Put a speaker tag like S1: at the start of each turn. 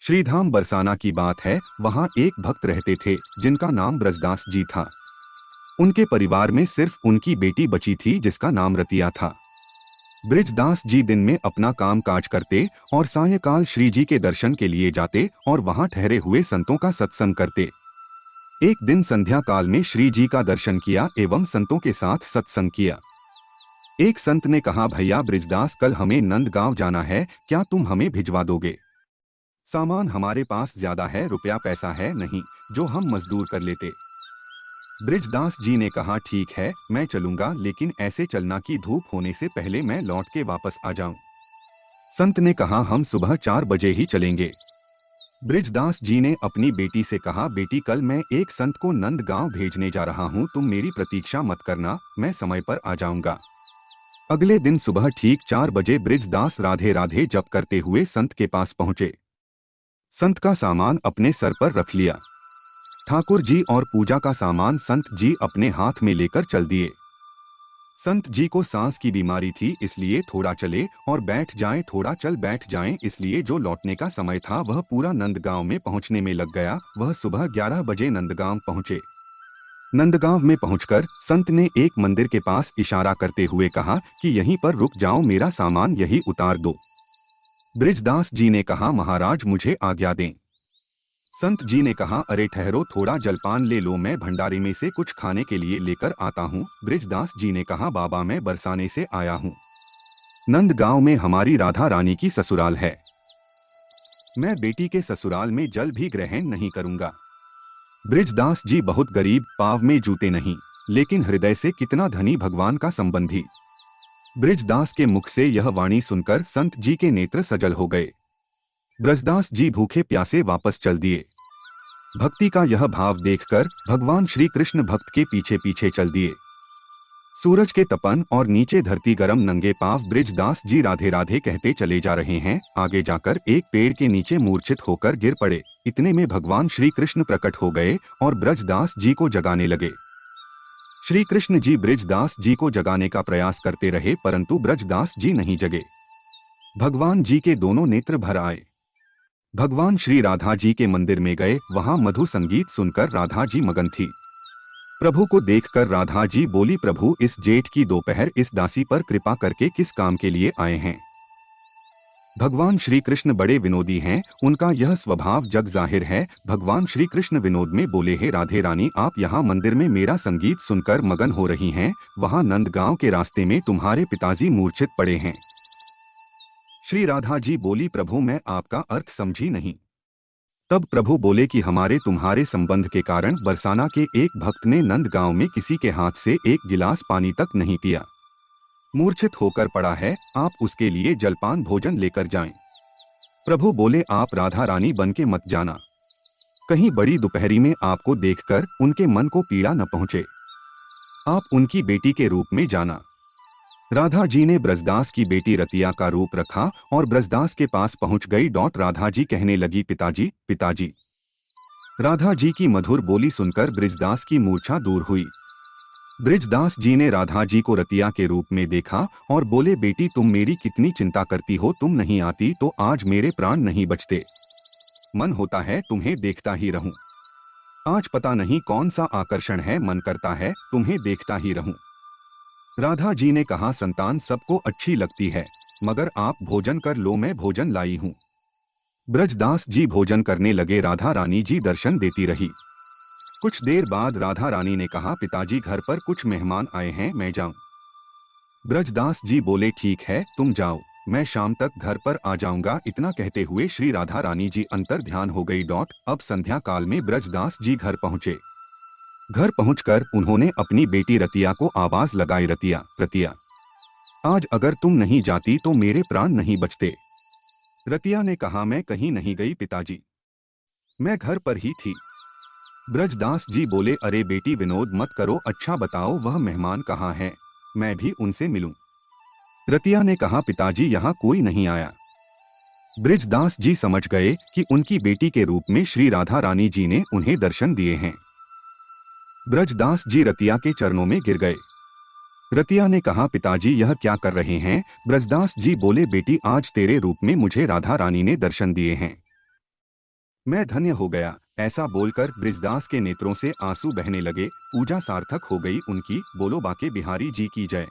S1: श्रीधाम बरसाना की बात है। वहाँ एक भक्त रहते थे जिनका नाम ब्रजदास जी था। उनके परिवार में सिर्फ उनकी बेटी बची थी जिसका नाम रतिया था। ब्रजदास जी दिन में अपना काम काज करते और सायंकाल श्री जी के दर्शन के लिए जाते और वहां ठहरे हुए संतों का सत्संग करते। एक दिन संध्या काल में श्री जी का दर्शन किया एवं संतों के साथ सत्संग किया। एक संत ने कहा, भैया ब्रजदास, कल हमें नंदगांव जाना है, क्या तुम हमें भिजवा दोगे? सामान हमारे पास ज्यादा है, रुपया पैसा है नहीं जो हम मजदूर कर लेते। ब्रजदास जी ने कहा, ठीक है मैं चलूंगा, लेकिन ऐसे चलना कि धूप होने से पहले मैं लौट के वापस आ जाऊं। संत ने कहा, हम सुबह 4 बजे ही चलेंगे। ब्रजदास जी ने अपनी बेटी से कहा, बेटी कल मैं एक संत को नंदगांव भेजने जा रहा हूं, तुम मेरी प्रतीक्षा मत करना, मैं समय पर आ जाऊंगा। अगले दिन सुबह ठीक 4 बजे ब्रजदास राधे राधे जप करते हुए संत के पास पहुंचे। संत का सामान अपने सर पर रख लिया। ठाकुर जी और पूजा का सामान संत जी अपने हाथ में लेकर चल दिए। संत जी को सांस की बीमारी थी, इसलिए थोड़ा चले और बैठ जाएं, थोड़ा चल बैठ जाएं, इसलिए जो लौटने का समय था वह पूरा नंदगांव में पहुंचने में लग गया। वह सुबह 11 बजे नंदगांव पहुंचे। नंदगांव में पहुंचकर संत ने एक मंदिर के पास इशारा करते हुए कहा कि यहीं पर रुक जाओ, मेरा सामान यहीं उतार दो। ब्रजदास जी ने कहा, महाराज मुझे आज्ञा दें। संत जी ने कहा, अरे ठहरो, थोड़ा जलपान ले लो, मैं भंडारे में से कुछ खाने के लिए लेकर आता हूँ। ब्रजदास जी ने कहा, बाबा मैं बरसाने से आया हूँ। नंदगांव में हमारी राधा रानी की ससुराल है। मैं बेटी के ससुराल में जल भी ग्रहण नहीं करूंगा। ब्रजदास जी बहुत गरीब, पाँव में जूते नहीं, लेकिन हृदय से कितना धनी, भगवान का संबंधी। ब्रजदास के मुख से यह वाणी सुनकर संत जी के नेत्र सजल हो गए। ब्रजदास जी भूखे प्यासे वापस चल दिए। भक्ति का यह भाव देखकर भगवान श्री कृष्ण भक्त के पीछे पीछे चल दिए। सूरज के तपन और नीचे धरती गरम नंगे पांव ब्रजदास जी राधे राधे कहते चले जा रहे हैं। आगे जाकर एक पेड़ के नीचे मूर्छित होकर गिर पड़े। इतने में भगवान श्री कृष्ण प्रकट हो गए और ब्रजदास जी को जगाने लगे। श्री कृष्ण जी ब्रजदास जी को जगाने का प्रयास करते रहे, परंतु ब्रजदास जी नहीं जगे। भगवान जी के दोनों नेत्र भर आए। भगवान श्री राधा जी के मंदिर में गए, वहां मधु संगीत सुनकर राधा जी मगन थी। प्रभु को देखकर राधा जी बोली, प्रभु इस जेठ की दोपहर इस दासी पर कृपा करके किस काम के लिए आए हैं? भगवान श्री कृष्ण बड़े विनोदी हैं, उनका यह स्वभाव जग जाहिर है। भगवान श्री कृष्ण विनोद में बोले, हे राधे रानी, आप यहाँ मंदिर में मेरा संगीत सुनकर मगन हो रही हैं, वहाँ नंदगांव के रास्ते में तुम्हारे पिताजी मूर्छित पड़े हैं। श्री राधा जी बोली, प्रभु मैं आपका अर्थ समझी नहीं। तब प्रभु बोले कि हमारे तुम्हारे संबंध के कारण बरसाना के एक भक्त ने नंदगांव में किसी के हाथ से एक गिलास पानी तक नहीं पिया, मूर्छित होकर पड़ा है, आप उसके लिए जलपान भोजन लेकर जाएं। प्रभु बोले, आप राधा रानी बन के मत जाना, कहीं बड़ी दोपहरी में आपको देखकर उनके मन को पीड़ा न पहुंचे, आप उनकी बेटी के रूप में जाना। राधा जी ने ब्रजदास की बेटी रतिया का रूप रखा और ब्रजदास के पास पहुंच गई। राधा जी कहने लगी, पिताजी पिताजी। राधा जी की मधुर बोली सुनकर ब्रजदास की मूर्छा दूर हुई। ब्रजदास जी ने राधा जी को रतिया के रूप में देखा और बोले, बेटी तुम मेरी कितनी चिंता करती हो, तुम नहीं आती तो आज मेरे प्राण नहीं बचते। मन होता है तुम्हें देखता ही रहूं, आज पता नहीं कौन सा आकर्षण है, मन करता है तुम्हें देखता ही रहूं। राधा जी ने कहा, संतान सबको अच्छी लगती है, मगर आप भोजन कर लो, मैं भोजन लाई हूँ। ब्रजदास जी भोजन करने लगे, राधा रानी जी दर्शन देती रही। कुछ देर बाद राधा रानी ने कहा, पिताजी घर पर कुछ मेहमान आए हैं, मैं जाऊं? ब्रजदास जी बोले, ठीक है तुम जाओ, मैं शाम तक घर पर आ जाऊंगा। इतना कहते हुए श्री राधा रानी जी अंतर ध्यान हो गई। अब संध्या काल में ब्रजदास जी घर पहुंचे। घर पहुंचकर उन्होंने अपनी बेटी रतिया को आवाज लगाई, रतिया रतिया, आज अगर तुम नहीं जाती तो मेरे प्राण नहीं बचते। रतिया ने कहा, मैं कहीं नहीं गई पिताजी, मैं घर पर ही थी। ब्रजदास जी बोले, अरे बेटी विनोद मत करो, अच्छा बताओ वह मेहमान कहाँ हैं, मैं भी उनसे मिलूं। रतिया ने कहा, पिताजी यहाँ कोई नहीं आया। ब्रजदास जी समझ गए कि उनकी बेटी के रूप में श्री राधा रानी जी ने उन्हें दर्शन दिए हैं। ब्रजदास जी रतिया के चरणों में गिर गए। रतिया ने कहा, पिताजी यह क्या कर रहे हैं? ब्रजदास जी बोले, बेटी आज तेरे रूप में मुझे राधा रानी ने दर्शन दिए हैं। मैं धन्य हो गया। ऐसा बोलकर बृजदास के नेत्रों से आंसू बहने लगे। पूजा सार्थक हो गई उनकी। बोलो बाके बिहारी जी की जय।